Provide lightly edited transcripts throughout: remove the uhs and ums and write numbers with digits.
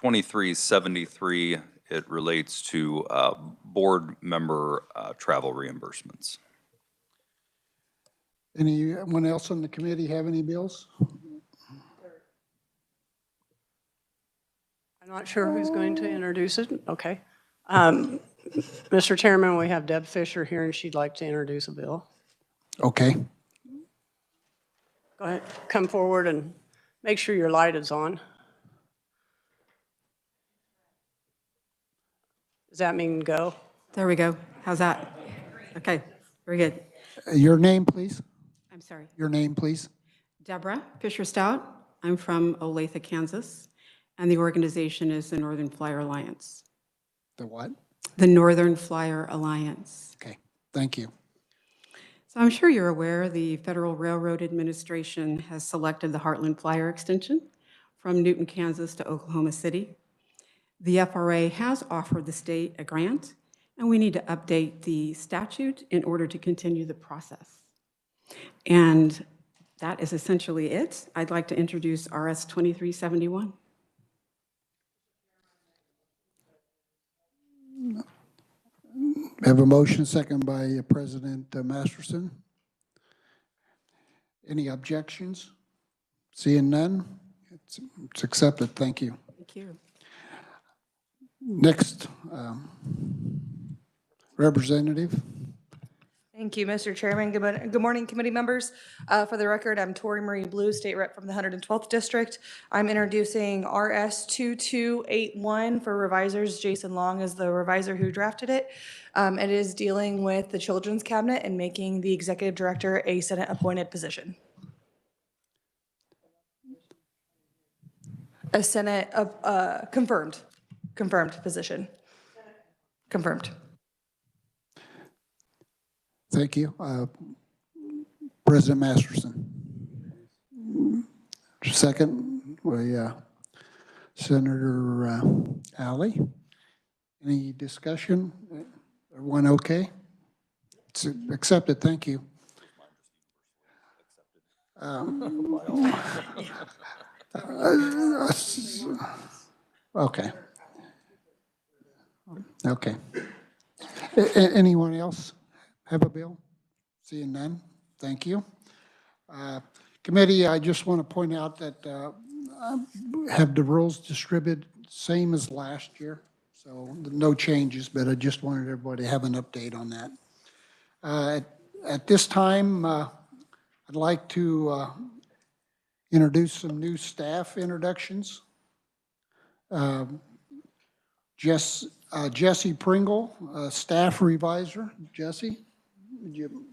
2373, it relates to board member travel reimbursements. Anyone else on the committee have any bills? I'm not sure who's going to introduce it. Okay. Mr. Chairman, we have Deb Fisher here, and she'd like to introduce a bill. Okay. Go ahead, come forward and make sure your light is on. Does that mean go? There we go. How's that? Okay, very good. Your name, please. I'm sorry. Your name, please. Deborah Fisher Stout. I'm from Olathe, Kansas, and the organization is the Northern Flyer Alliance. The what? The Northern Flyer Alliance. Okay, thank you. So I'm sure you're aware the Federal Railroad Administration has selected the Heartland Flyer extension from Newton, Kansas to Oklahoma City. The FRA has offered the state a grant, and we need to update the statute in order to continue the process. And that is essentially it. I'd like to introduce RS 2371. I have a motion, second by President Masterson. Any objections? Seeing none, it's accepted. Thank you. Thank you. Next, representative. Thank you, Mr. Chairman. Good morning, committee members. For the record, I'm Tori Marie Blue, State Rep from the 112th District. I'm introducing RS 2281 for revisers. Jason Long is the revisor who drafted it. It is dealing with the Children's Cabinet and making the Executive Director a Senate-appointed position. A Senate confirmed position. Confirmed. Thank you. President Masterson. Second, Senator Alley. Any discussion? Everyone okay? It's accepted. Thank you. Okay. Okay. Anyone else have a bill? Seeing none, thank you. Committee, I just want to point out that have the rules distributed same as last year, so no changes, but I just wanted everybody to have an update on that. At this time, I'd like to introduce some new staff introductions. Jesse Pringle, staff revisor. Jesse, would you?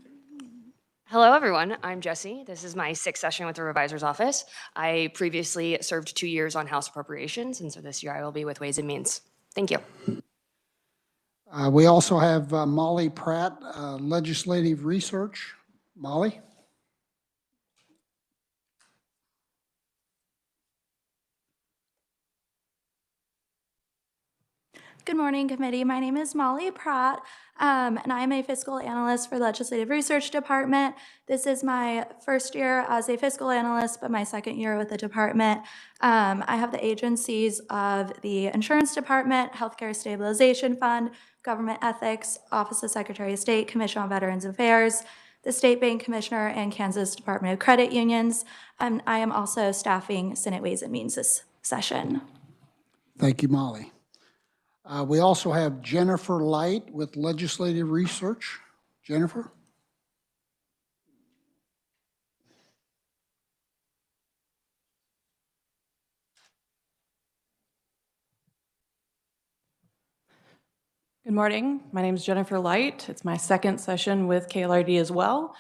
Hello, everyone. I'm Jesse. This is my 6th session with the revisor's office. I previously served 2 years on House Appropriations, and so this year I will be with Ways and Means. Thank you. We also have Molly Pratt, legislative research. Molly? Good morning, committee. My name is Molly Pratt, and I'm a fiscal analyst for the Legislative Research Department. This is my first year as a fiscal analyst, but my second year with the department. I have the agencies of the Insurance Department, Healthcare Stabilization Fund, Government Ethics, Office of Secretary of State, Commission on Veterans Affairs, the State Bank Commissioner, and Kansas Department of Credit Unions. I am also staffing Senate Ways and Means this session. Thank you, Molly. We also have Jennifer Light with Legislative Research. Jennifer? Good morning. My name is Jennifer Light. It's my 2nd session with KLRD as well.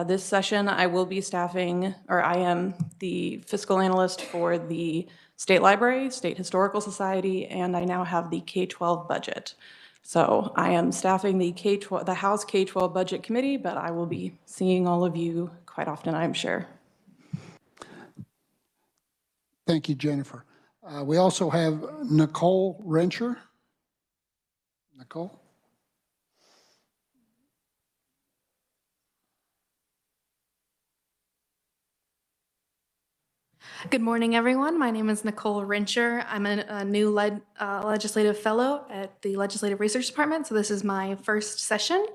This session I will be staffing, or I am the fiscal analyst for the State Library, State Historical Society, and I now have the K-12 budget. So I am staffing the House K-12 Budget Committee, but I will be seeing all of you quite often, I'm sure. Thank you, Jennifer. We also have Nicole Rencher. Nicole? Good morning, everyone. My name is Nicole Rincher. I'm a new legislative fellow at the Legislative Research Department, so this is my first session.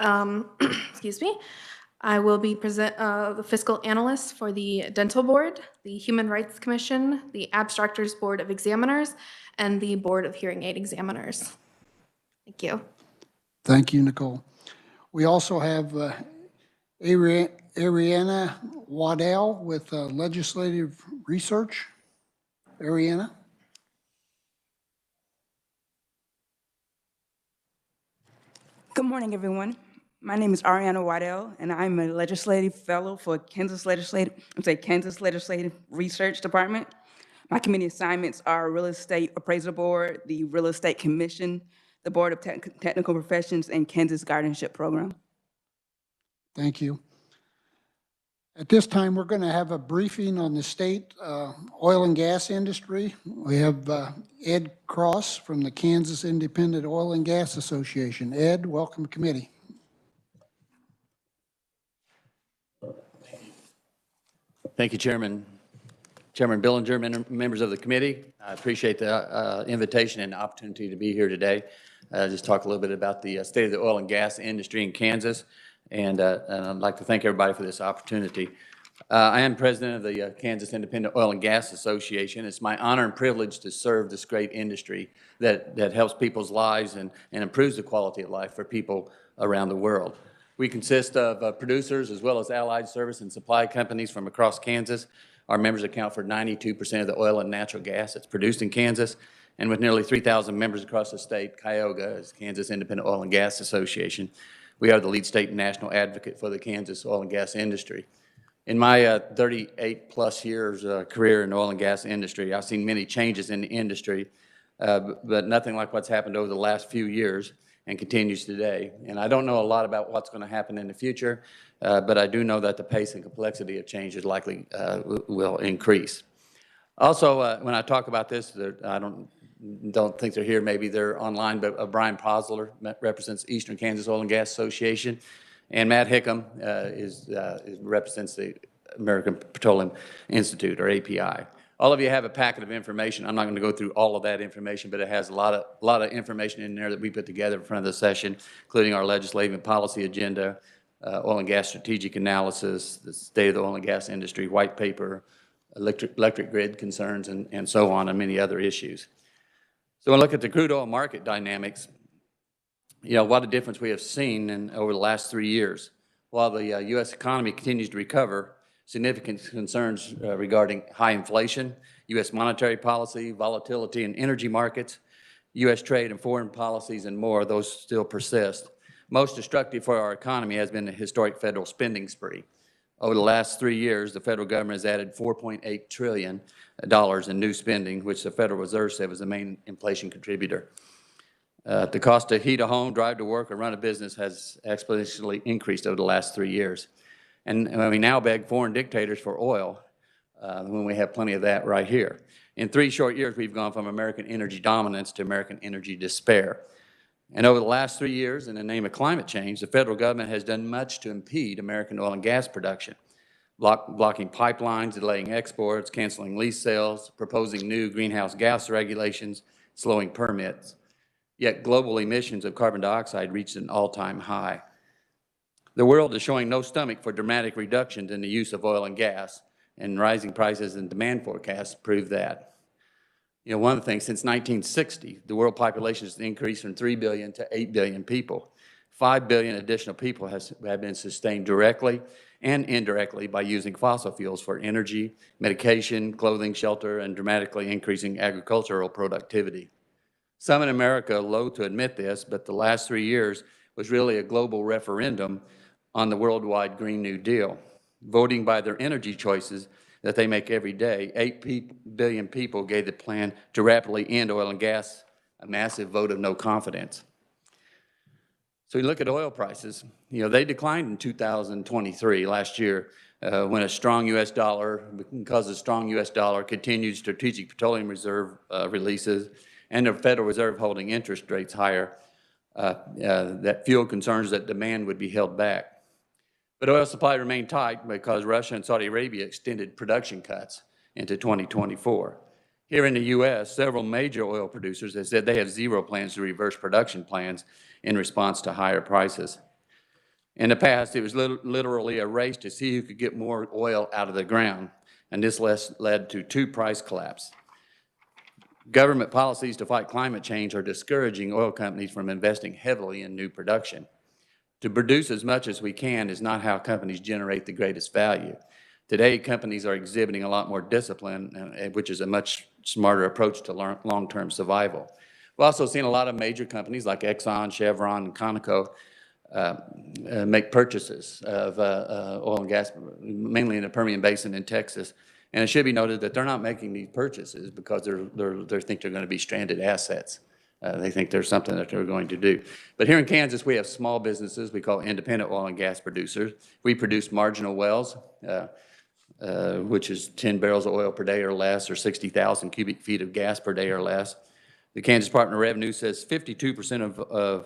Excuse me. I will be the fiscal analyst for the Dental Board, the Human Rights Commission, the Abstractors Board of Examiners, and the Board of Hearing Aid Examiners. Thank you. Thank you, Nicole. We also have Ariana Waddell with Legislative Research. Ariana? Good morning, everyone. My name is Ariana Waddell, and I'm a legislative fellow for Kansas Legislative Research Department. My committee assignments are Real Estate Appraisal Board, the Real Estate Commission, the Board of Technical Professions, and Kansas Guardianship Program. Thank you. At this time, we're going to have a briefing on the state oil and gas industry. We have Ed Cross from the Kansas Independent Oil and Gas Association. Ed, welcome to committee. Thank you, Chairman Billinger, members of the committee. I appreciate the invitation and opportunity to be here today. Just talk a little bit about the state of the oil and gas industry in Kansas, and I'd like to thank everybody for this opportunity. I am president of the Kansas Independent Oil and Gas Association. It's my honor and privilege to serve this great industry that helps people's lives and improves the quality of life for people around the world. We consist of producers as well as allied service and supply companies from across Kansas. Our members account for 92% of the oil and natural gas that's produced in Kansas. And with nearly 3,000 members across the state, KIOGA is Kansas Independent Oil and Gas Association. We are the lead state and national advocate for the Kansas oil and gas industry. In my 38-plus years career in the oil and gas industry, I've seen many changes in the industry, but nothing like what's happened over the last few years and continues today. And I don't know a lot about what's going to happen in the future, but I do know that the pace and complexity of change is likely will increase. Also, when I talk about this, I don't think they're here. Maybe they're online, but Brian Posler represents Eastern Kansas Oil and Gas Association, and Matt Hickam represents the American Petroleum Institute, or API. All of you have a packet of information. I'm not going to go through all of that information, but it has a lot of information in there that we put together in front of the session, including our legislative and policy agenda, oil and gas strategic analysis, the state of the oil and gas industry, white paper, electric grid concerns, and so on, and many other issues. So when we look at the crude oil market dynamics, you know, what a difference we have seen over the last 3 years. While the U.S. economy continues to recover, significant concerns regarding high inflation, U.S. monetary policy, volatility in energy markets, U.S. trade and foreign policies, and more, those still persist. Most destructive for our economy has been the historic federal spending spree. Over the last 3 years, the federal government has added $4.8 trillion in new spending, which the Federal Reserve said was the main inflation contributor. The cost to heat a home, drive to work, or run a business has exponentially increased over the last 3 years. And we now beg foreign dictators for oil when we have plenty of that right here. In 3 short years, we've gone from American energy dominance to American energy despair. And over the last 3 years, in the name of climate change, the federal government has done much to impede American oil and gas production, blocking pipelines, delaying exports, canceling lease sales, proposing new greenhouse gas regulations, slowing permits. Yet global emissions of carbon dioxide reached an all-time high. The world is showing no stomach for dramatic reductions in the use of oil and gas, and rising prices and demand forecasts prove that. You know, one of the things, since 1960, the world population has increased from 3 billion to 8 billion people. 5 billion additional people have been sustained directly and indirectly by using fossil fuels for energy, medication, clothing, shelter, and dramatically increasing agricultural productivity. Some in America loathe to admit this, but the last 3 years was really a global referendum on the worldwide Green New Deal. Voting by their energy choices that they make every day, 8 billion people gave the plan to rapidly end oil and gas a massive vote of no confidence. So you look at oil prices, you know, they declined in 2023, last year, when a strong U.S. dollar, because the strong U.S. dollar, continued strategic petroleum reserve releases, and the Federal Reserve holding interest rates higher, that fueled concerns that demand would be held back. But oil supply remained tight because Russia and Saudi Arabia extended production cuts, into 2024. Here in the U.S., several major oil producers have said they have zero plans to reverse production plans in response to higher prices. In the past, it was literally a race to see who could get more oil out of the ground, and this led to two price collapses. Government policies to fight climate change are discouraging oil companies from investing heavily in new production. To produce as much as we can is not how companies generate the greatest value. Today, companies are exhibiting a lot more discipline, which is a much smarter approach to long-term survival. We've also seen a lot of major companies like Exxon, Chevron, and Conoco make purchases of oil and gas, mainly in the Permian Basin in Texas. And it should be noted that they're not making these purchases because they think they're going to be stranded assets. They think there's something that they're going to do. But here in Kansas, we have small businesses we call independent oil and gas producers. We produce marginal wells, which is 10 barrels of oil per day or less, or 60,000 cubic feet of gas per day or less. The Kansas Department of Revenue says 52%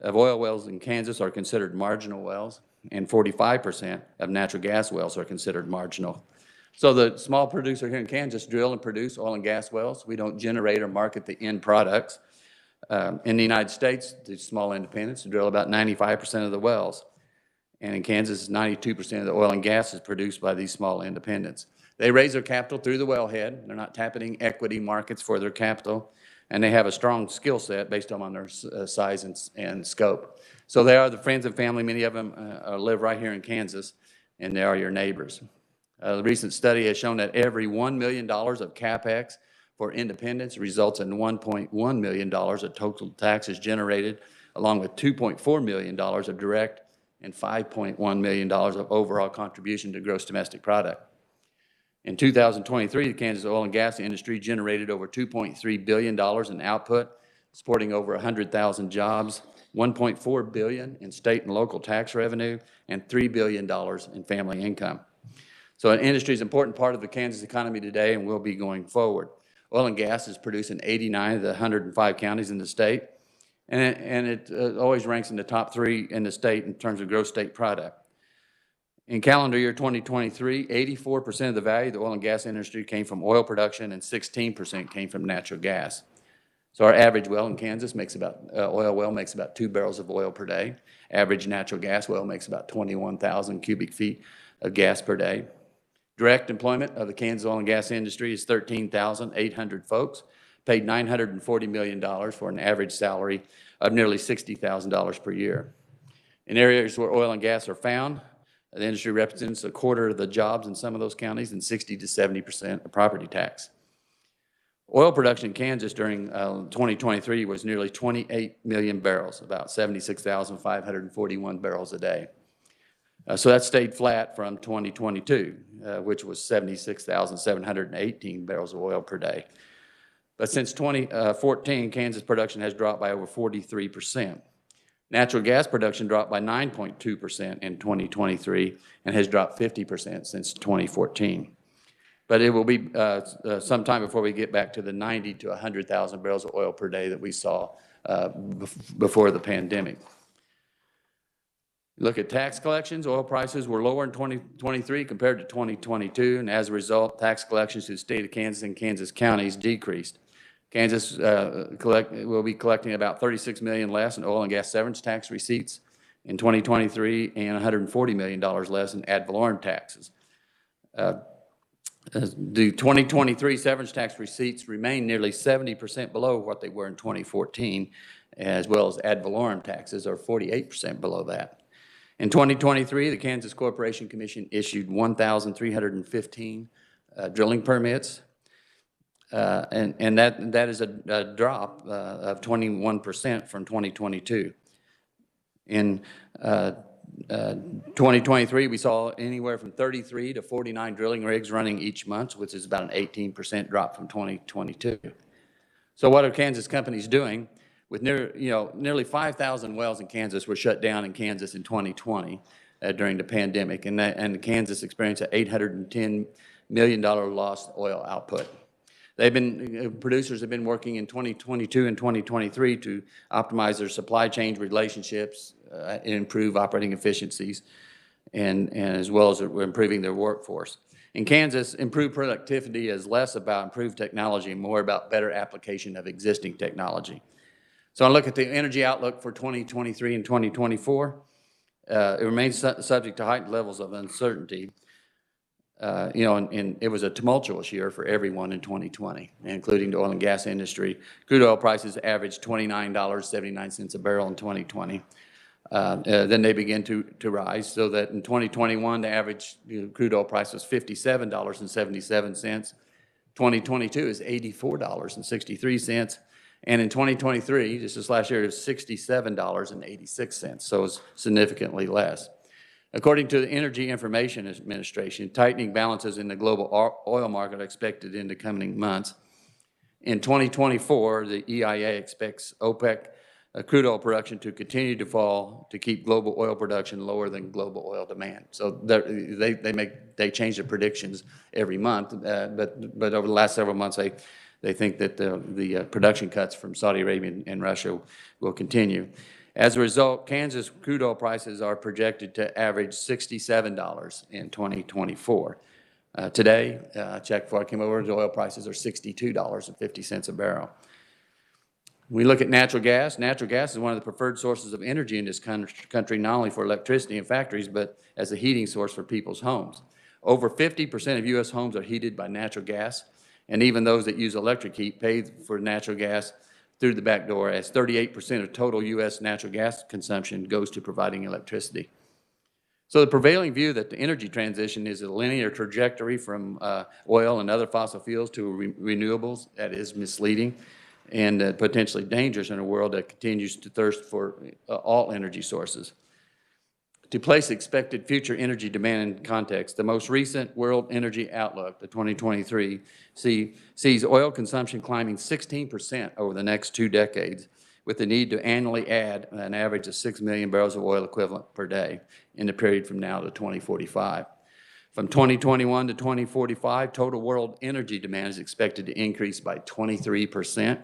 of oil wells in Kansas are considered marginal wells, and 45% of natural gas wells are considered marginal. So the small producer here in Kansas drill and produce oil and gas wells. We don't generate or market the end products. In the United States, the small independents drill about 95% of the wells. And in Kansas, 92% of the oil and gas is produced by these small independents. They raise their capital through the wellhead. They're not tapping equity markets for their capital. And they have a strong skill set based on their size and scope. So they are the friends and family. Many of them live right here in Kansas, and they are your neighbors. The recent study has shown that every $1 million of CapEx for independents results in $1.1 million of total taxes generated, along with $2.4 million of direct and $5.1 million of overall contribution to gross domestic product. In 2023, the Kansas oil and gas industry generated over $2.3 billion in output, supporting over 100,000 jobs, $1.4 billion in state and local tax revenue, and $3 billion in family income. So an industry is an important part of the Kansas economy today and will be going forward. Oil and gas is produced in 89 of the 105 counties in the state, and it always ranks in the top 3 in the state in terms of gross state product. In calendar year 2023, 84% of the value of the oil and gas industry came from oil production and 16% came from natural gas. So our average well in Kansas makes oil well makes about 2 barrels of oil per day. Average natural gas well makes about 21,000 cubic feet of gas per day. Direct employment of the Kansas oil and gas industry is 13,800 folks, paid $940 million for an average salary of nearly $60,000 per year. In areas where oil and gas are found, the industry represents a quarter of the jobs in some of those counties and 60 to 70% of property tax. Oil production in Kansas during 2023 was nearly 28 million barrels, about 76,541 barrels a day. So that stayed flat from 2022, which was 76,718 barrels of oil per day. But since 2014, Kansas production has dropped by over 43%. Natural gas production dropped by 9.2% in 2023 and has dropped 50% since 2014. But it will be some time before we get back to the 90 to 100,000 barrels of oil per day that we saw before the pandemic. Look at tax collections. Oil prices were lower in 2023 compared to 2022, and as a result, tax collections to the state of Kansas and Kansas counties decreased. Kansas will be collecting about $36 million less in oil and gas severance tax receipts in 2023 and $140 million less in ad valorem taxes. The 2023 severance tax receipts remain nearly 70% below what they were in 2014, as well as ad valorem taxes are 48% below that. In 2023, the Kansas Corporation Commission issued 1,315 drilling permits, and that is a drop of 21% from 2022. In 2023, we saw anywhere from 33 to 49 drilling rigs running each month, which is about an 18% drop from 2022. So what are Kansas companies doing? With nearly 5,000 wells in Kansas were shut down in Kansas in 2020 during the pandemic, and Kansas experienced an $810 million lost oil output. Producers have been working in 2022 and 2023 to optimize their supply chain relationships, and improve operating efficiencies, and as well as improving their workforce. In Kansas, improved productivity is less about improved technology and more about better application of existing technology. So I look at the energy outlook for 2023 and 2024. It remains subject to heightened levels of uncertainty. And it was a tumultuous year for everyone in 2020, including the oil and gas industry. Crude oil prices averaged $29.79 a barrel in 2020. Then they began to rise, so that in 2021, the average crude oil price was $57.77. 2022 is $84.63. And in 2023, just this last year, it was $67.86, so it's significantly less. According to the Energy Information Administration, tightening balances in the global oil market are expected in the coming months. In 2024, the EIA expects OPEC crude oil production to continue to fall to keep global oil production lower than global oil demand. So they change their predictions every month, but over the last several months, they think that the production cuts from Saudi Arabia and Russia will continue. As a result, Kansas crude oil prices are projected to average $67 in 2024. Today, I checked before I came over, the oil prices are $62.50 a barrel. We look at natural gas. Natural gas is one of the preferred sources of energy in this country, not only for electricity in factories, but as a heating source for people's homes. Over 50% of U.S. homes are heated by natural gas, and even those that use electric heat pay for natural gas through the back door, as 38% of total U.S. natural gas consumption goes to providing electricity. So the prevailing view that the energy transition is a linear trajectory from oil and other fossil fuels to renewables, that is misleading and potentially dangerous in a world that continues to thirst for all energy sources. To place expected future energy demand in context, the most recent World Energy Outlook, the 2023, sees oil consumption climbing 16% over the next 2 decades, with the need to annually add an average of 6 million barrels of oil equivalent per day in the period from now to 2045. From 2021 to 2045, total world energy demand is expected to increase by 23%.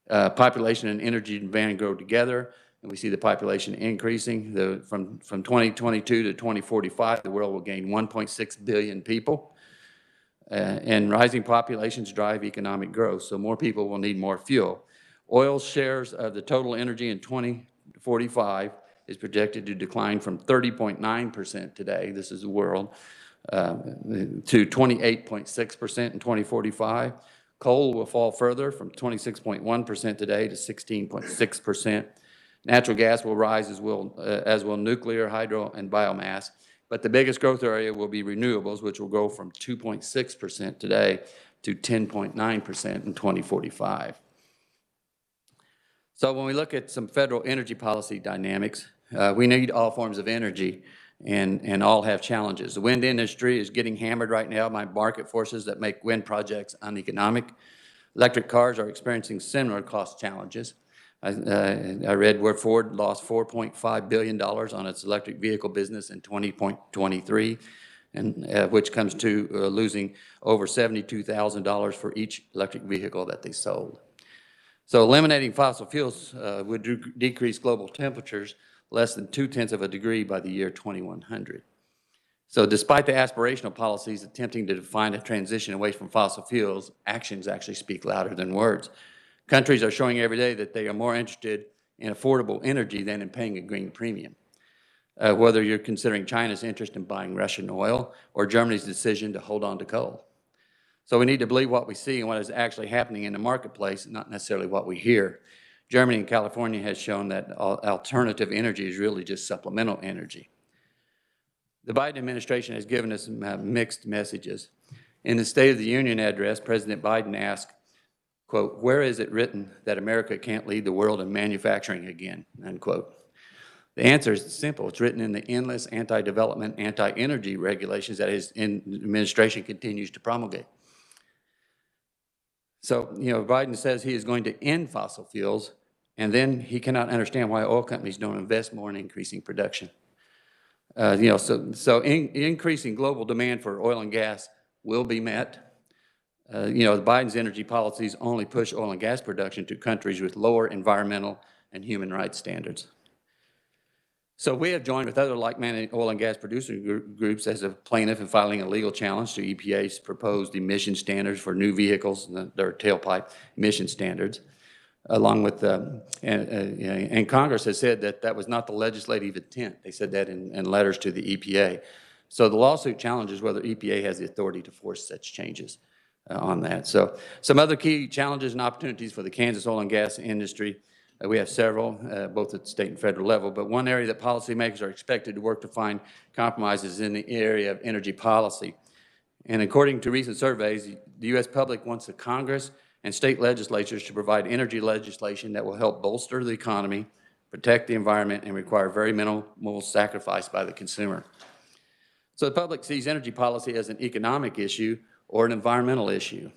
Population and energy demand grow together, and we see the population increasing. From 2022 to 2045, the world will gain 1.6 billion people, and rising populations drive economic growth, so more people will need more fuel. Oil's shares of the total energy in 2045 is projected to decline from 30.9% today, this is the world, to 28.6% in 2045. Coal will fall further from 26.1% today to 16.6%. Natural gas will rise as will nuclear, hydro, and biomass. But the biggest growth area will be renewables, which will go from 2.6% today to 10.9% in 2045. So when we look at some federal energy policy dynamics, we need all forms of energy, and all have challenges. The wind industry is getting hammered right now by market forces that make wind projects uneconomic. Electric cars are experiencing similar cost challenges. I read where Ford lost $4.5 billion on its electric vehicle business in 2023, and which comes to losing over $72,000 for each electric vehicle that they sold. So eliminating fossil fuels would decrease global temperatures less than 0.2 of a degree by the year 2100. So despite the aspirational policies attempting to define a transition away from fossil fuels, actions actually speak louder than words. Countries are showing every day that they are more interested in affordable energy than in paying a green premium. Whether you're considering China's interest in buying Russian oil or Germany's decision to hold on to coal. So we need to believe what we see and what is actually happening in the marketplace, not necessarily what we hear. Germany and California has shown that alternative energy is really just supplemental energy. The Biden administration has given us mixed messages. In the State of the Union address, President Biden asked, quote, "Where is it written that America can't lead the world in manufacturing again?" Unquote. The answer is simple. It's written in the endless anti-development, anti-energy regulations that his administration continues to promulgate. So, Biden says he is going to end fossil fuels, and then he cannot understand why oil companies don't invest more in increasing production. Increasing global demand for oil and gas will be met. Biden's energy policies only push oil and gas production to countries with lower environmental and human rights standards. So we have joined with other like-minded oil and gas producer groups as a plaintiff in filing a legal challenge to EPA's proposed emission standards for new vehicles, their tailpipe emission standards, along with, and Congress has said that that was not the legislative intent. They said that in letters to the EPA. So the lawsuit challenges whether EPA has the authority to force such changes on that. So some other key challenges and opportunities for the Kansas oil and gas industry. We have several, both at the state and federal level, but one area that policymakers are expected to work to find compromises in the area of energy policy. And according to recent surveys, the U.S. public wants the Congress and state legislatures to provide energy legislation that will help bolster the economy, protect the environment, and require very minimal sacrifice by the consumer. So the public sees energy policy as an economic issue or an environmental issue.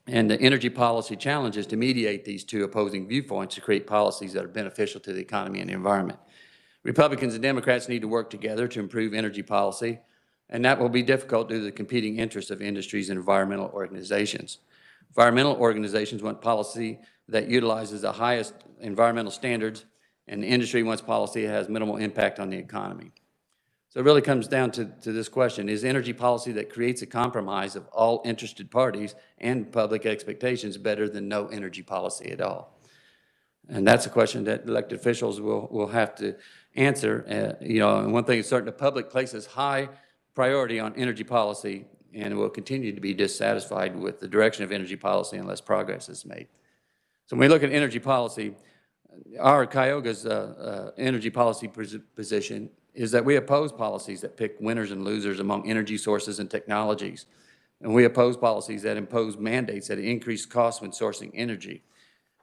And the energy policy challenge is to mediate these two opposing viewpoints to create policies that are beneficial to the economy and the environment. Republicans and Democrats need to work together to improve energy policy, and that will be difficult due to the competing interests of industries and environmental organizations. Environmental organizations want policy that utilizes the highest environmental standards, and the industry wants policy that has minimal impact on the economy. So it really comes down to this question: is energy policy that creates a compromise of all interested parties and public expectations better than no energy policy at all? And that's a question that elected officials will have to answer. And one thing is certain, the public places high priority on energy policy and will continue to be dissatisfied with the direction of energy policy unless progress is made. So when we look at energy policy, our Cuyahoga's energy policy position is that we oppose policies that pick winners and losers among energy sources and technologies. And we oppose policies that impose mandates that increase costs when sourcing energy.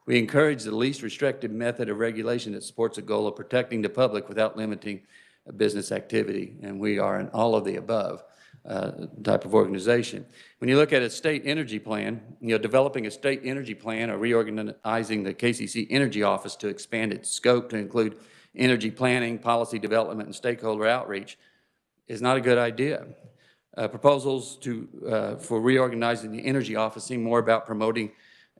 We encourage the least restrictive method of regulation that supports the goal of protecting the public without limiting business activity. And we are an all of the above type of organization. When you look at a state energy plan, developing a state energy plan or reorganizing the KCC Energy Office to expand its scope to include energy planning, policy development, and stakeholder outreach is not a good idea. Proposals for reorganizing the Energy Office seem more about promoting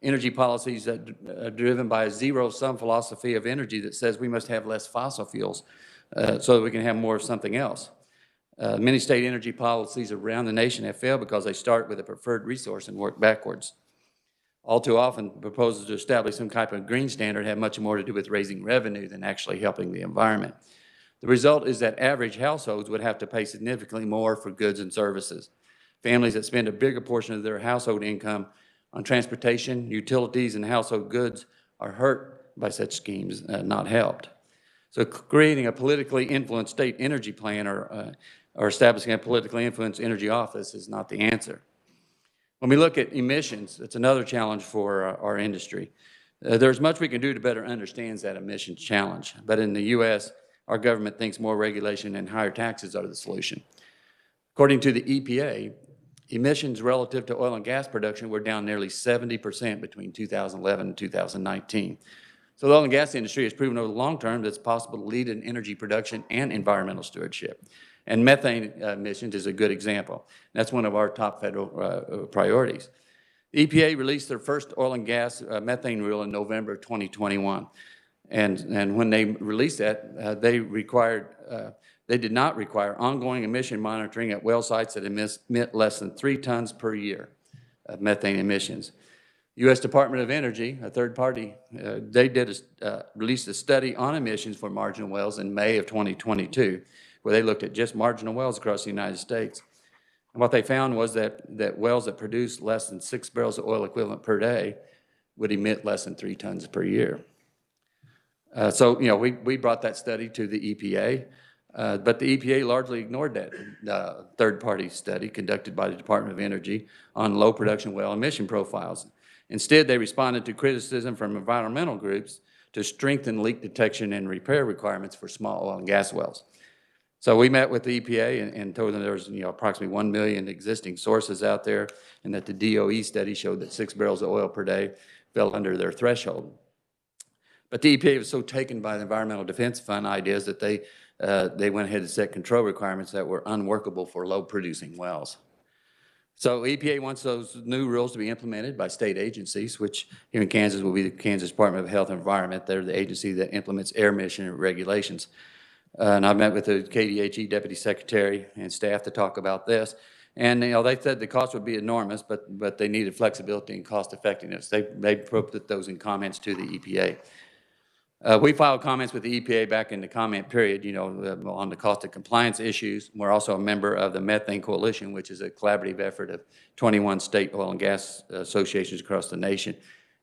energy policies that are driven by a zero-sum philosophy of energy that says we must have less fossil fuels so that we can have more of something else. Many state energy policies around the nation have failed because they start with a preferred resource and work backwards. All too often, proposals to establish some type of green standard have much more to do with raising revenue than actually helping the environment. The result is that average households would have to pay significantly more for goods and services. Families that spend a bigger portion of their household income on transportation, utilities, and household goods are hurt by such schemes, not helped. So creating a politically influenced state energy plan or establishing a politically influenced energy office is not the answer. When we look at emissions, it's another challenge for our industry. There's much we can do to better understand that emissions challenge, but in the U.S., our government thinks more regulation and higher taxes are the solution. According to the EPA, emissions relative to oil and gas production were down nearly 70% between 2011 and 2019. So the oil and gas industry has proven over the long term that it's possible to lead in energy production and environmental stewardship. And methane emissions is a good example. That's one of our top federal priorities. The EPA released their first oil and gas methane rule in November 2021. And when they released that, they did not require ongoing emission monitoring at well sites that emit less than 3 tons per year of methane emissions. U.S. Department of Energy, a third party, they released a study on emissions for marginal wells in May of 2022, where they looked at just marginal wells across the United States. And what they found was that wells that produce less than 6 barrels of oil equivalent per day would emit less than 3 tons per year. So we brought that study to the EPA, but the EPA largely ignored that third-party study conducted by the Department of Energy on low production well emission profiles. Instead, they responded to criticism from environmental groups to strengthen leak detection and repair requirements for small oil and gas wells. So we met with the EPA and told them there was approximately 1 million existing sources out there, and that the DOE study showed that 6 barrels of oil per day fell under their threshold. But the EPA was so taken by the Environmental Defense Fund ideas that they went ahead and set control requirements that were unworkable for low-producing wells. So EPA wants those new rules to be implemented by state agencies, which here in Kansas will be the Kansas Department of Health and Environment. They're the agency that implements air emission regulations. And I've met with the KDHE Deputy Secretary and staff to talk about this. And, they said the cost would be enormous, but they needed flexibility and cost effectiveness. They put those in comments to the EPA. We filed comments with the EPA back in the comment period, on the cost of compliance issues. We're also a member of the Methane Coalition, which is a collaborative effort of 21 state oil and gas associations across the nation.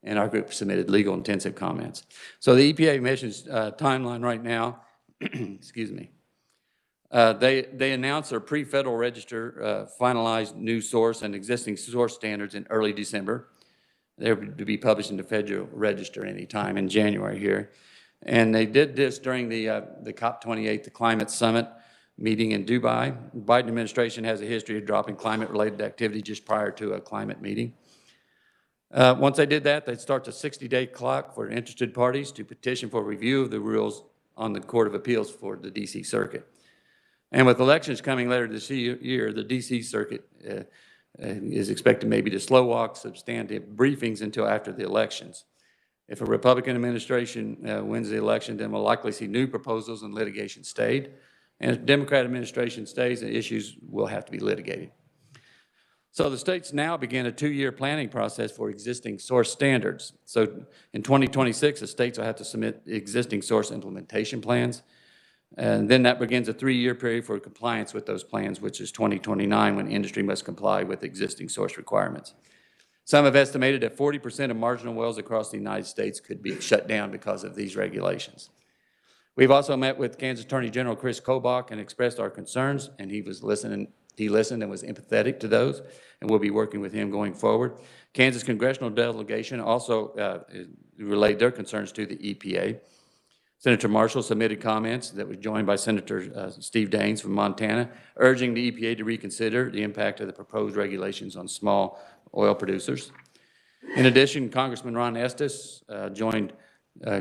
And our group submitted legal intensive comments. So the EPA emissions timeline right now, excuse me, they announced their pre-Federal Register finalized new source and existing source standards in early December. They're to be published in the Federal Register anytime in January here. And they did this during the COP28, the Climate Summit meeting in Dubai. The Biden administration has a history of dropping climate-related activity just prior to a climate meeting. Once they did that, they'd start the 60-day clock for interested parties to petition for review of the rules on the Court of Appeals for the DC Circuit. And with elections coming later this year, the DC Circuit is expected maybe to slow walk substantive briefings until after the elections. If a Republican administration wins the election, then we'll likely see new proposals and litigation stayed. And if a Democrat administration stays, the issues will have to be litigated. So the states now begin a 2-year planning process for existing source standards. So in 2026, the states will have to submit existing source implementation plans. And then that begins a 3-year period for compliance with those plans, which is 2029, when industry must comply with existing source requirements. Some have estimated that 40% of marginal wells across the United States could be shut down because of these regulations. We've also met with Kansas Attorney General Chris Kobach and expressed our concerns, and he listened and was empathetic to those, and we'll be working with him going forward. Kansas congressional delegation also relayed their concerns to the EPA. Senator Marshall submitted comments that was joined by Senator Steve Daines from Montana, urging the EPA to reconsider the impact of the proposed regulations on small oil producers. In addition, Congressman Ron Estes joined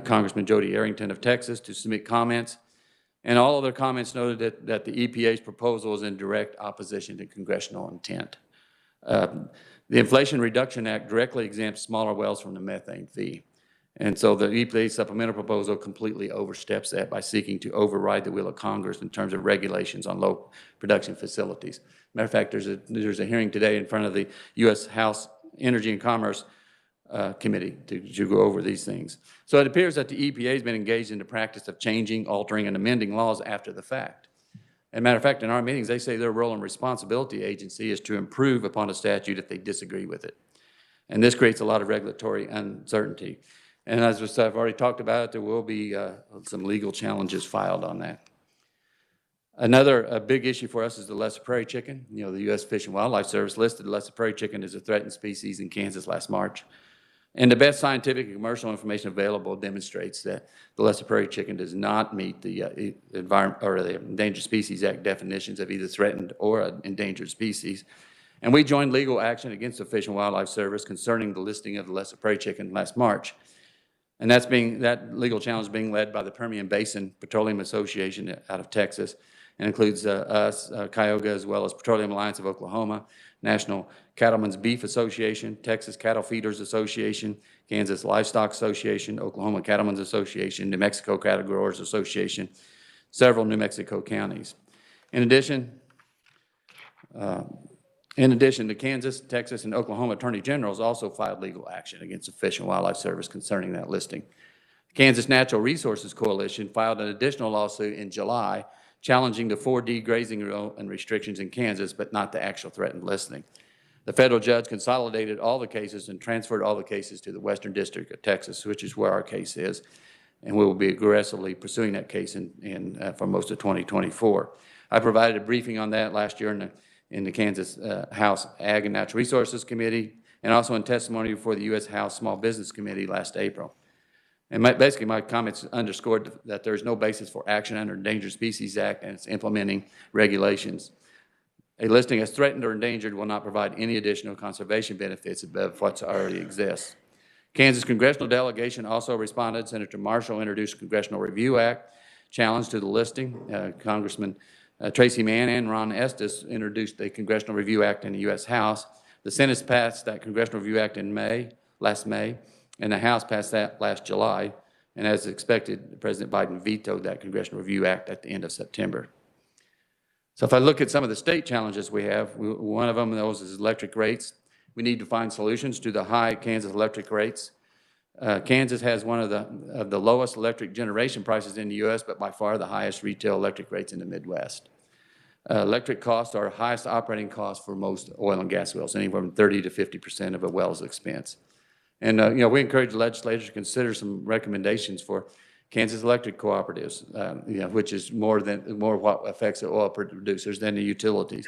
Congressman Jody Arrington of Texas to submit comments, and all of their comments noted that the EPA's proposal is in direct opposition to congressional intent. The Inflation Reduction Act directly exempts smaller wells from the methane fee. And so the EPA supplemental proposal completely oversteps that by seeking to override the will of Congress in terms of regulations on low production facilities. Matter of fact, there's a hearing today in front of the U.S. House Energy and Commerce Committee to go over these things. So it appears that the EPA has been engaged in the practice of changing, altering, and amending laws after the fact. As a matter of fact, in our meetings, they say their role and responsibility agency is to improve upon a statute if they disagree with it. And this creates a lot of regulatory uncertainty. And as I've already talked about, there will be some legal challenges filed on that. Another big issue for us is the lesser prairie chicken. The U.S. Fish and Wildlife Service listed the lesser prairie chicken as a threatened species in Kansas last March. And the best scientific and commercial information available demonstrates that the lesser prairie chicken does not meet the Environment or the Endangered Species Act definitions of either threatened or an endangered species. And we joined legal action against the Fish and Wildlife Service concerning the listing of the lesser prairie chicken last March. And that legal challenge being led by the Permian Basin Petroleum Association out of Texas, and includes us, Cuyahoga, as well as Petroleum Alliance of Oklahoma, National Cattlemen's Beef Association, Texas Cattle Feeders Association, Kansas Livestock Association, Oklahoma Cattlemen's Association, New Mexico Cattle Growers Association, several New Mexico counties. In addition, the Kansas, Texas, and Oklahoma Attorney Generals also filed legal action against the Fish and Wildlife Service concerning that listing. Kansas Natural Resources Coalition filed an additional lawsuit in July challenging the 4D grazing rule and restrictions in Kansas, but not the actual threatened listing. The federal judge consolidated all the cases and transferred all the cases to the Western District of Texas, which is where our case is, and we will be aggressively pursuing that case for most of 2024. I provided a briefing on that last year in the Kansas House Ag and Natural Resources Committee, and also in testimony before the U.S. House Small Business Committee last April. And basically, my comments underscored that there is no basis for action under the Endangered Species Act and its implementing regulations. A listing as threatened or endangered will not provide any additional conservation benefits above what already exists. Kansas congressional delegation also responded. Senator Marshall introduced a Congressional Review Act challenge to the listing. Congressman Tracy Mann and Ron Estes introduced the Congressional Review Act in the U.S. House. The Senate passed that Congressional Review Act in last May, and the House passed that last July. And as expected, President Biden vetoed that Congressional Review Act at the end of September. So if I look at some of the state challenges we have, one of them those is electric rates. We need to find solutions to the high Kansas electric rates. Kansas has one of the lowest electric generation prices in the U.S., but by far the highest retail electric rates in the Midwest. Electric costs are highest operating costs for most oil and gas wells, anywhere from 30 to 50% of a well's expense. And we encourage the legislature to consider some recommendations for Kansas electric cooperatives, which is more what affects the oil producers than the utilities.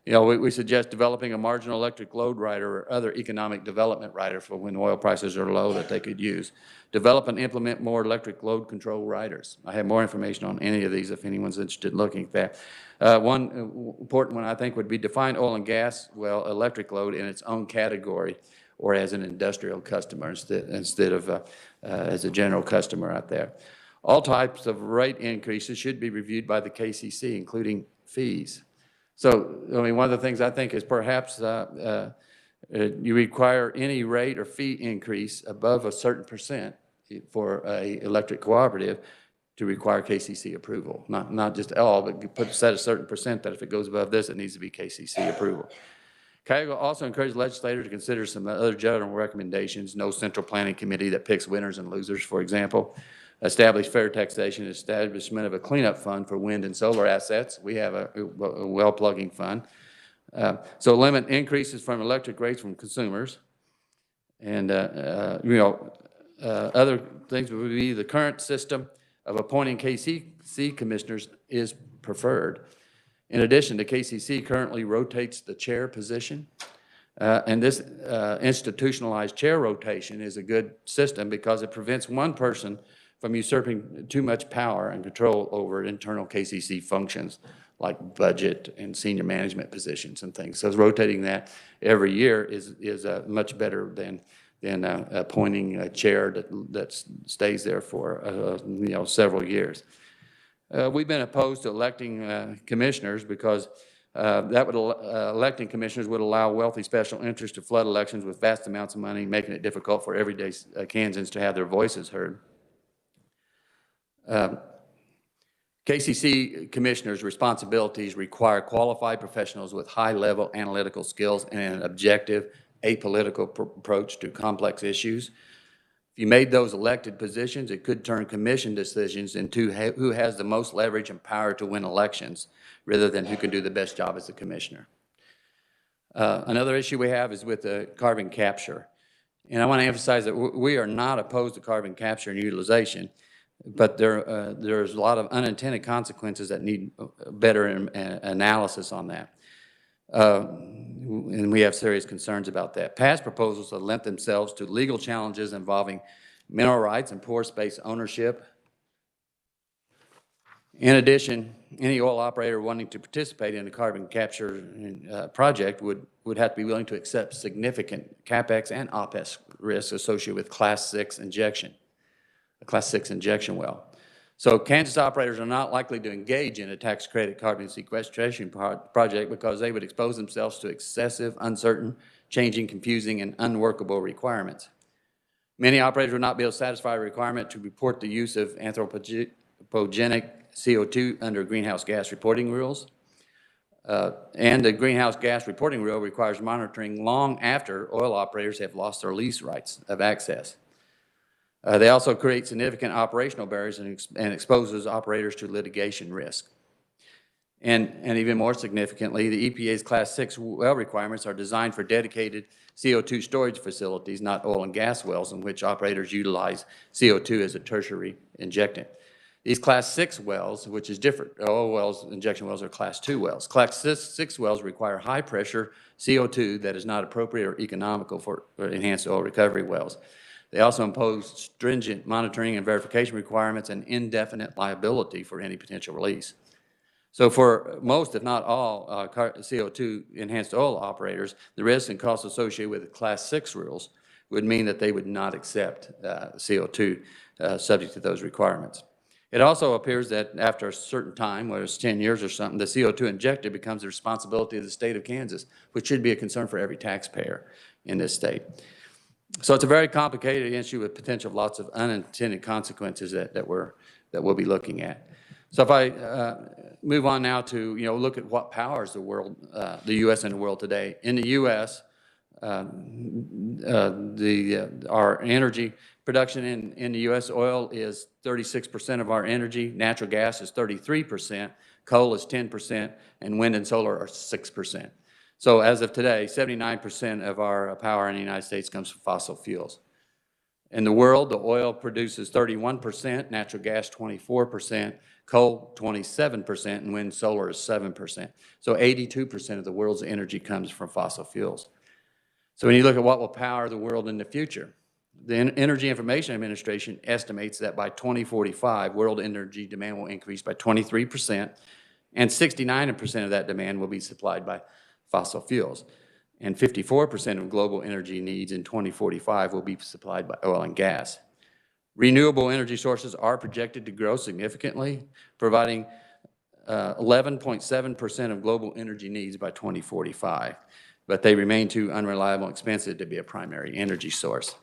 We suggest developing a marginal electric load rider or other economic development rider for when oil prices are low that they could use. Develop and implement more electric load control riders. I have more information on any of these if anyone's interested in looking at that. One important one I think would be define oil and gas electric load in its own category or as an industrial customer instead of as a general customer out there. All types of rate increases should be reviewed by the KCC, including fees. So, one of the things I think is perhaps you require any rate or fee increase above a certain percent for a electric cooperative to require KCC approval. Not just all, but set a certain percent that if it goes above this, it needs to be KCC approval. CAG also encouraged legislators to consider some other general recommendations. No central planning committee that picks winners and losers, for example. Establish fair taxation, establishment of a cleanup fund for wind and solar assets. We have a well plugging fund. So limit increases from electric rates from consumers. And, other things would be the current system of appointing KCC commissioners is preferred. In addition, the KCC currently rotates the chair position. And this institutionalized chair rotation is a good system because it prevents one person from usurping too much power and control over internal KCC functions like budget and senior management positions and things. So rotating that every year is much better than appointing a chair that stays there for several years. We've been opposed to electing commissioners because electing commissioners would allow wealthy special interests to flood elections with vast amounts of money, making it difficult for everyday Kansans to have their voices heard. KCC commissioners' responsibilities require qualified professionals with high-level analytical skills and an objective, apolitical approach to complex issues. If you made those elected positions, it could turn commission decisions into who has the most leverage and power to win elections rather than who can do the best job as a commissioner. Another issue we have is with the carbon capture. And I want to emphasize that we are not opposed to carbon capture and utilization, but there's a lot of unintended consequences that need better analysis on that. And we have serious concerns about that. Past proposals have lent themselves to legal challenges involving mineral rights and pore space ownership. In addition, any oil operator wanting to participate in the carbon capture project would have to be willing to accept significant CapEx and OpEx risks associated with Class 6 injection, a Class 6 injection well. So Kansas operators are not likely to engage in a tax credit carbon sequestration project because they would expose themselves to excessive, uncertain, changing, confusing, and unworkable requirements. Many operators would not be able to satisfy a requirement to report the use of anthropogenic CO2 under greenhouse gas reporting rules. And the greenhouse gas reporting rule requires monitoring long after oil operators have lost their lease rights of access. They also create significant operational barriers and exposes operators to litigation risk. And even more significantly, the EPA's Class 6 well requirements are designed for dedicated CO2 storage facilities, not oil and gas wells in which operators utilize CO2 as a tertiary injectant. These Class 6 wells, which is different, oil wells, injection wells are Class 2 wells. Class 6 wells require high pressure CO2 that is not appropriate or economical for enhanced oil recovery wells. They also impose stringent monitoring and verification requirements and indefinite liability for any potential release. So for most, if not all, CO2 enhanced oil operators, the risks and costs associated with the Class 6 rules would mean that they would not accept CO2 subject to those requirements. It also appears that after a certain time, whether it's 10 years or something, the CO2 injected becomes the responsibility of the state of Kansas, which should be a concern for every taxpayer in this state. So it's a very complicated issue with potential lots of unintended consequences that we'll be looking at. So if I move on now to, look at what powers the world, the U.S. and the world today. In the U.S., our energy production in the U.S., oil is 36% of our energy, natural gas is 33%, coal is 10%, and wind and solar are 6%. So as of today, 79% of our power in the United States comes from fossil fuels. In the world, the oil produces 31%, natural gas 24%, coal 27%, and wind and solar is 7%. So 82% of the world's energy comes from fossil fuels. So when you look at what will power the world in the future, the Energy Information Administration estimates that by 2045, world energy demand will increase by 23%, and 69% of that demand will be supplied by fossil fuels. And 54% of global energy needs in 2045 will be supplied by oil and gas. Renewable energy sources are projected to grow significantly, providing 11.7% of global energy needs by 2045, but they remain too unreliable and expensive to be a primary energy source.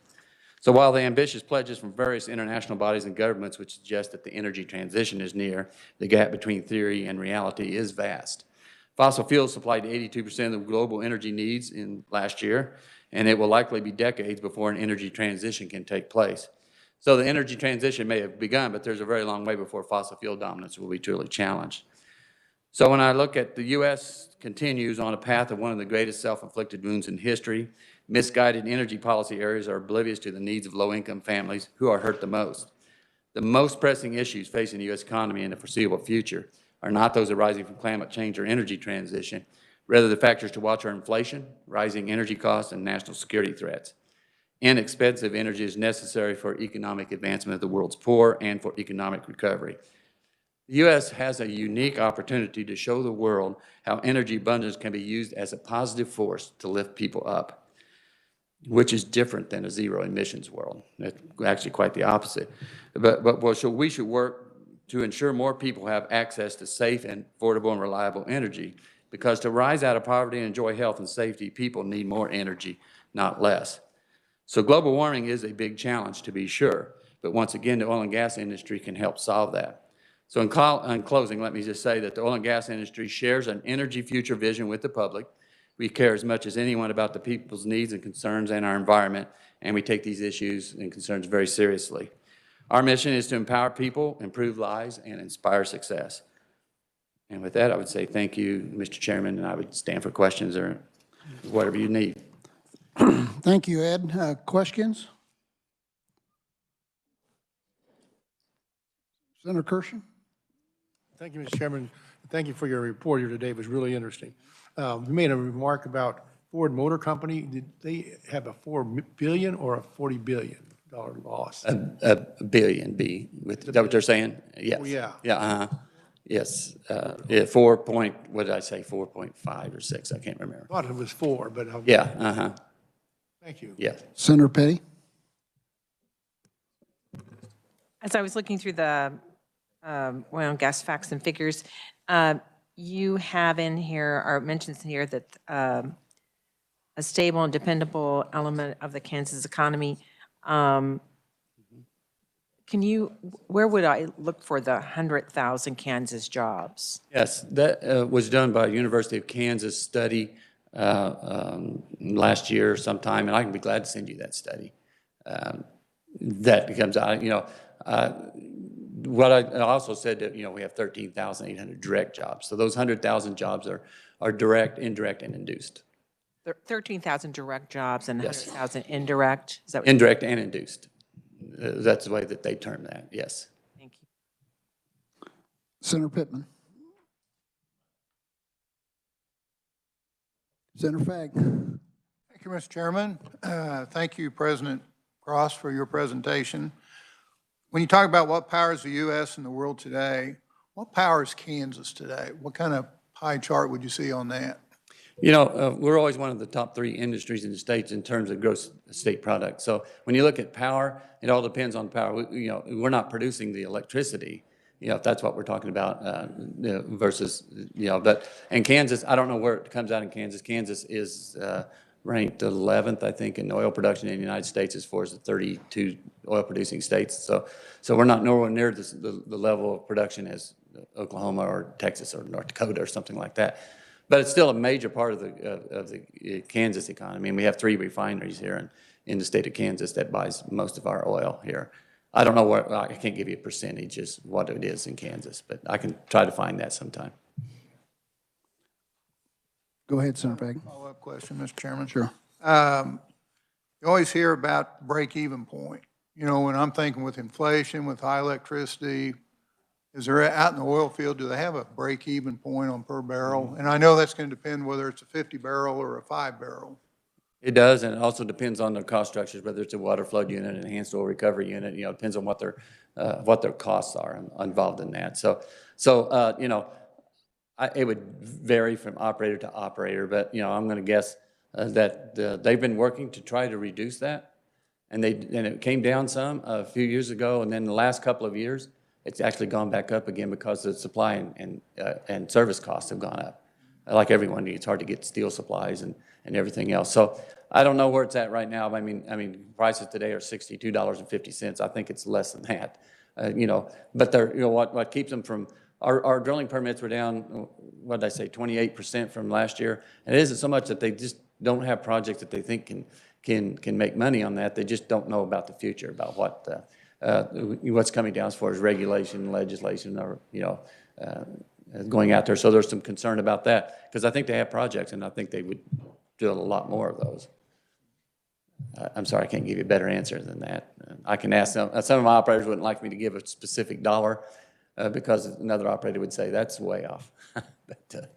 So while the ambitious pledges from various international bodies and governments which suggest that the energy transition is near, the gap between theory and reality is vast. Fossil fuels supplied 82% of global energy needs in last year, and it will likely be decades before an energy transition can take place. So the energy transition may have begun, but there's a very long way before fossil fuel dominance will be truly challenged. So when I look at the U.S. continues on a path of one of the greatest self-inflicted wounds in history, misguided energy policy areas are oblivious to the needs of low-income families who are hurt the most. The most pressing issues facing the U.S. economy in the foreseeable future are not those arising from climate change or energy transition. Rather, the factors to watch are inflation, rising energy costs, and national security threats. Inexpensive energy is necessary for economic advancement of the world's poor and for economic recovery. The U.S. has a unique opportunity to show the world how energy abundance can be used as a positive force to lift people up, which is different than a zero emissions world. It's actually quite the opposite. So we should work to ensure more people have access to safe and affordable and reliable energy, because to rise out of poverty and enjoy health and safety, people need more energy, not less. So global warming is a big challenge, to be sure, but once again, the oil and gas industry can help solve that. So in closing, let me just say that the oil and gas industry shares an energy future vision with the public. We care as much as anyone about the people's needs and concerns and our environment, and we take these issues and concerns very seriously. Our mission is to empower people, improve lives, and inspire success. And with that, I would say thank you, Mr. Chairman, and I would stand for questions or whatever you need. Thank you, Ed. Questions? Senator Kirshen? Thank you, Mr. Chairman. Thank you for your report here today. It was really interesting. You made a remark about Ford Motor Company. Did they have a $4 billion or a $40 billion loss? A billion, is that what they're saying? Yes. Oh, yeah. Yeah, yes. Yeah, 4 point, what did I say, 4.5 or 6? I can't remember. I thought it was 4, but. Yeah, Thank you. yes. Senator Petty? As I was looking through the oil and gas facts and figures, you have in here, or mentions here, that a stable and dependable element of the Kansas economy. Where would I look for the 100,000 Kansas jobs? Yes, that was done by University of Kansas study last year sometime, and I can be glad to send you that study. That becomes, what I also said that, we have 13,800 direct jobs. So those 100,000 jobs are direct, indirect, and induced. 13,000 direct jobs and Yes. 100,000 indirect? Is that what Indirect and induced. That's the way that they term that, yes. Thank you. Senator Pittman? Senator Fagg? Thank you, Mr. Chairman. Thank you, President Cross, for your presentation. When you talk about what powers the U.S. and the world today, what powers Kansas today? What kind of pie chart would you see on that? We're always one of the top 3 industries in the states in terms of gross state product. So when you look at power, it all depends on power. We're not producing the electricity. if that's what we're talking about, versus, but in Kansas, I don't know where it comes out in Kansas. Kansas is ranked 11th, I think, in oil production in the United States as far as the 32 oil-producing states. So we're not nowhere near the level of production as Oklahoma or Texas or North Dakota or something like that. But it's still a major part of the Kansas economy. And we have 3 refineries here in the state of Kansas that buys most of our oil here. I don't know what, I can't give you a percentage as what it is in Kansas, but I can try to find that sometime. Go ahead, Senator Pagin. Follow-up question, Mr. Chairman. Sure. You always hear about break-even point. When I'm thinking with inflation, with high electricity, is there out in the oil field, do they have a break-even point on per barrel? And I know that's going to depend whether it's a 50 barrel or a 5 barrel. It does, and it also depends on the cost structures, whether it's a water flood unit, an enhanced oil recovery unit. It depends on what their costs are involved in that. So it would vary from operator to operator, but I'm going to guess that they've been working to try to reduce that, and it came down some a few years ago, and then the last couple of years, it's actually gone back up again because the supply and service costs have gone up. Like everyone, it's hard to get steel supplies and everything else. So I don't know where it's at right now. I mean, prices today are $62.50. I think it's less than that. But they're, what keeps them from, our drilling permits were down, what did I say, 28% from last year. And it isn't so much that they just don't have projects that they think can make money on that. They just don't know about the future, about what's coming down as far as regulation, legislation, or, going out there. So there's some concern about that because I think they have projects and I think they would drill a lot more of those. I'm sorry, I can't give you a better answer than that. I can ask some of my operators wouldn't like me to give a specific dollar because another operator would say that's way off. But,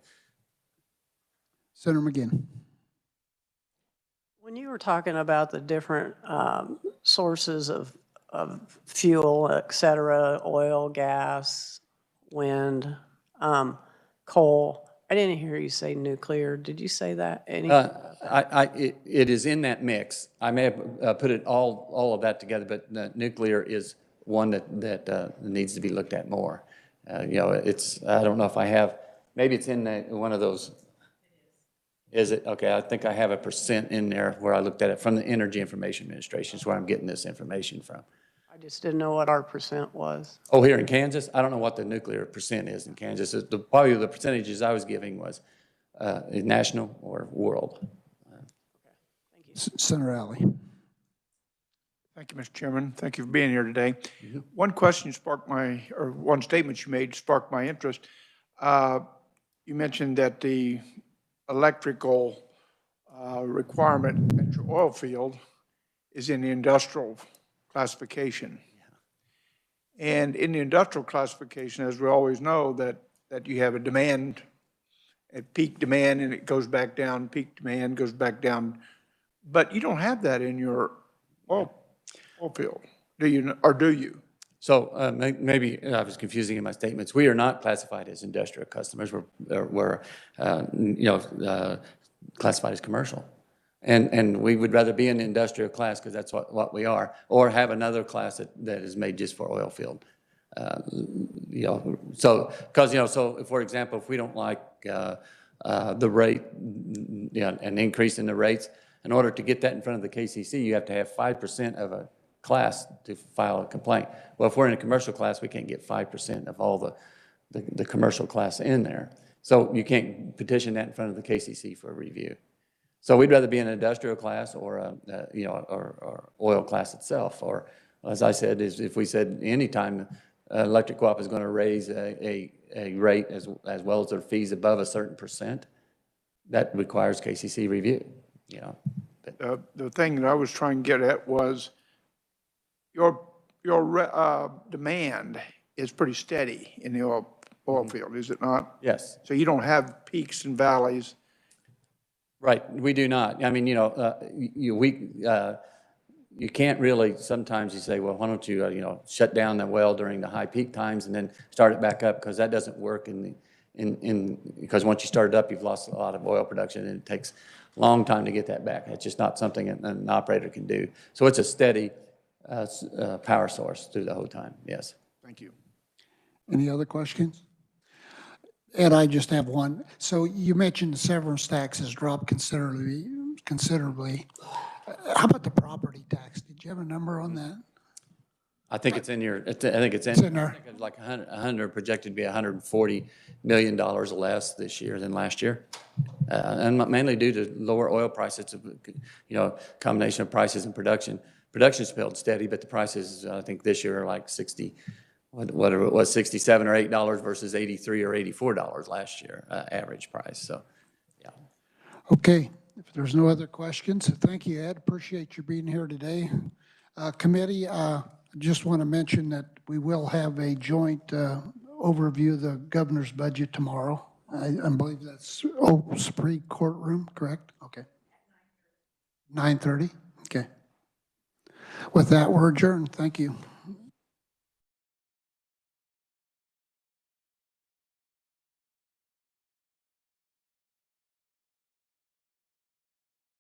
Senator McGinn. When you were talking about the different sources of fuel, et cetera, oil, gas, wind, coal, I didn't hear you say nuclear. Did you say that? it is in that mix. I may have put it all of that together, but nuclear is one that needs to be looked at more. I don't know if I have, maybe it's in one of those. Is it? Okay, I think I have a % in there where I looked at it from the Energy Information Administration is where I'm getting this information from. I just didn't know what our % was. Oh, here in Kansas? I don't know what the nuclear % is in Kansas. Probably the percentages I was giving was national or world. Okay, thank you. Senator Alley. Thank you, Mr. Chairman. Thank you for being here today. Mm-hmm. One statement you made sparked my interest. You mentioned that the electrical requirement at your oil field is in the industrial classification. Yeah. And in the industrial classification, as we always know, that you have a demand, at peak demand, and it goes back down, peak demand goes back down. But you don't have that in your oil field, do you, or do you? So maybe I was confusing in my statements. We are not classified as industrial customers. We're classified as commercial. And we would rather be in the industrial class because that's what we are, or have another class that is made just for oil field. So for example, if we don't like the rate, an increase in the rates, in order to get that in front of the KCC, you have to have 5% of a class to file a complaint. Well, if we're in a commercial class, we can't get 5% of all the commercial class in there. So you can't petition that in front of the KCC for a review. So we'd rather be in an industrial class or or oil class itself. Or, as I said, is if we said anytime electric co-op is going to raise a rate as well as their fees above a certain % that requires KCC review. The thing that I was trying to get at was your demand is pretty steady in the oil field, is it not? Yes. So you don't have peaks and valleys. Right, we do not. I mean, you can't really, sometimes you say, well, why don't you, shut down the well during the high peak times and then start it back up, because that doesn't work because once you start it up, you've lost a lot of oil production and it takes a long time to get that back. It's just not something an operator can do. So it's a steady power source through the whole time, yes. Thank you. Any other questions? Ed, I just have one. So you mentioned the severance taxes dropped considerably. How about the property tax? Did you have a number on that? I think it's in your, I think it's in. It's in there. I think it's like 100, projected to be $140 million less this year than last year. And mainly due to lower oil prices, combination of prices and production. Production's held steady, but the prices, I think this year are like 60, whatever it was, 67 or $8 versus 83 or $84 last year, average price. So, yeah. Okay, if there's no other questions, thank you, Ed. Appreciate you being here today. Committee, I just want to mention that we will have a joint overview of the governor's budget tomorrow. I believe that's Supreme Courtroom, correct? Okay. 9:30, okay. With that, we're adjourned. Thank you.